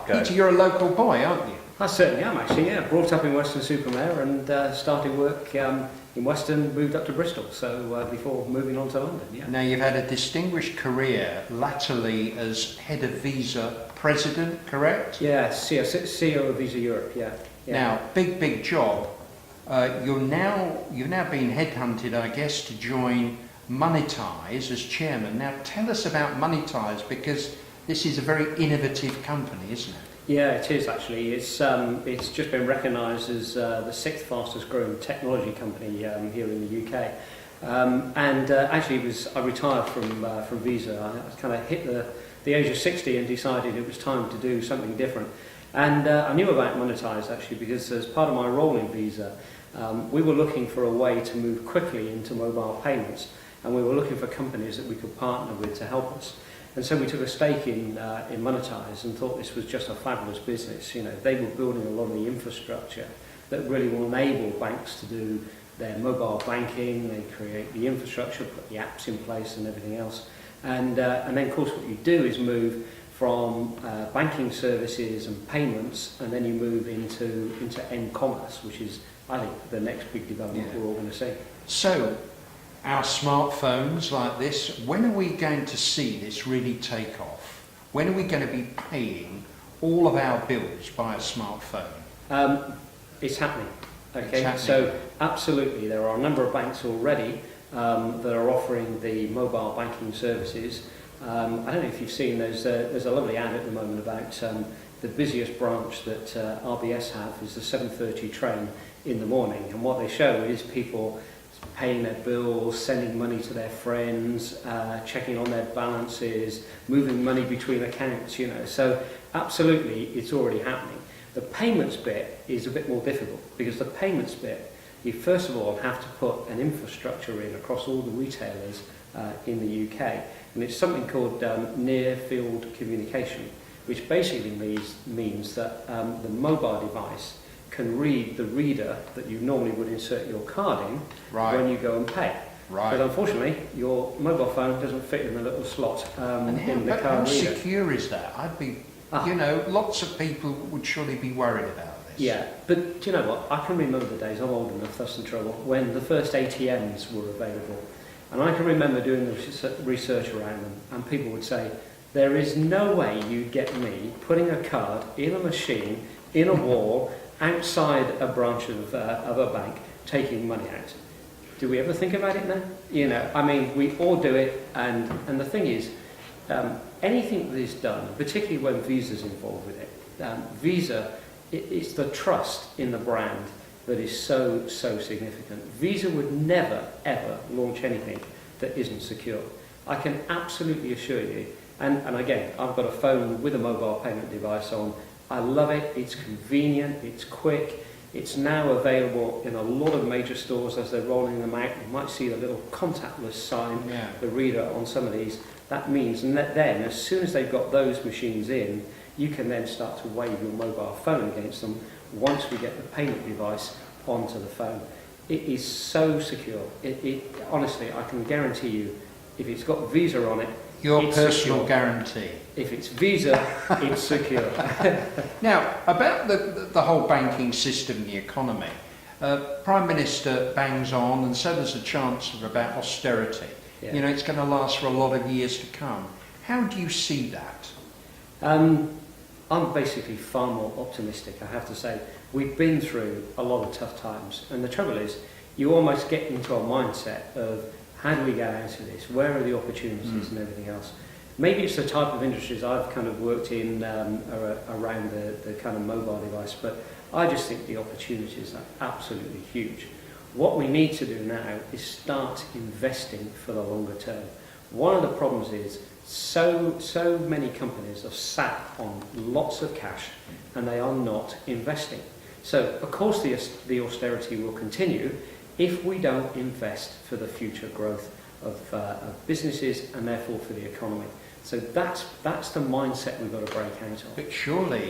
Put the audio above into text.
go? Peter, you're a local boy, aren't you? I certainly am, actually, yeah. Brought up in Weston-super-Mare and started work in Weston, moved up to Bristol, so before moving on to London, yeah. Now, you've had a distinguished career latterly as head of Visa president, correct? Yeah, CEO of Visa Europe, yeah. Now, big job. You've now been headhunted, I guess, to join Monetize as chairman. Now, tell us about Monetize, because this is a very innovative company, isn't it? Yeah, it is actually. It's just been recognised as the sixth fastest growing technology company here in the UK. Actually, I retired from Visa. I kind of hit the age of 60 and decided it was time to do something different. And I knew about Monetize actually because as part of my role in Visa, we were looking for a way to move quickly into mobile payments, and we were looking for companies that we could partner with to help us. And so we took a stake in Monetize and thought this was just a fabulous business. You know, they were building a lot of the infrastructure that really will enable banks to do their mobile banking. They create the infrastructure, put the apps in place and everything else. And then, of course, what you do is move from banking services and payments, and then you move into end commerce, which is, I think, the next big development we're all going to see. So, our smartphones like this, when are we going to see this really take off? When are we going to be paying all of our bills by a smartphone? It's happening. Okay, It's happening. So absolutely, there are a number of banks already that are offering the mobile banking services. I don't know if you've seen, there's a lovely ad at the moment about the busiest branch that RBS have is the 7:30 train in the morning, and what they show is people paying their bills, sending money to their friends, checking on their balances, moving money between accounts, you know. So absolutely, it's already happening. The payments bit is a bit more difficult because the payments bit, you first of all have to put an infrastructure in across all the retailers in the UK, and it's something called near field communication, which basically means that the mobile device can read the reader that you normally would insert your card in when you go and pay. Right. But unfortunately, your mobile phone doesn't fit in the little slot in the How card reader. secure is that? I'd be, you know, lots of people would surely be worried about this. Yeah, but do you know what? I can remember the days, I'm old enough, that's the trouble, when the first ATMs were available. And I can remember doing the research around them, and people would say, there is no way you'd get me putting a card in a machine, in a wall, outside a branch of a bank, taking money out. Do we ever think about it now? You know, I mean, we all do it, and the thing is, anything that is done, particularly when Visa's involved with it, Visa, it's the trust in the brand that is so significant. Visa would never, ever launch anything that isn't secure. I can absolutely assure you, and again, I've got a phone with a mobile payment device on. I love it, it's convenient, it's quick. It's now available in a lot of major stores as they're rolling them out. You might see the little contactless sign, the reader on some of these. That means then, as soon as they've got those machines in, you can then start to wave your mobile phone against them once we get the payment device onto the phone. It is so secure. Honestly, I can guarantee you, if it's got Visa on it, Your it's personal secure. guarantee. If it's Visa, it's secure. Now, about the whole banking system, the economy, Prime Minister bangs on, and so does the Chancellor, about austerity. Yeah. You know, it's going to last for a lot of years to come. How do you see that? I'm basically far more optimistic, I have to say. We've been through a lot of tough times, and the trouble is, you almost get into a mindset of how do we get out of this? Where are the opportunities and everything else? Maybe it's the type of industries I've kind of worked in around the kind of mobile device, but I just think the opportunities are absolutely huge. What we need to do now is start investing for the longer term. One of the problems is so many companies are sat on lots of cash and they are not investing. So, of course, the austerity will continue if we don't invest for the future growth of businesses and therefore for the economy. So that's the mindset we've got to break out of. But surely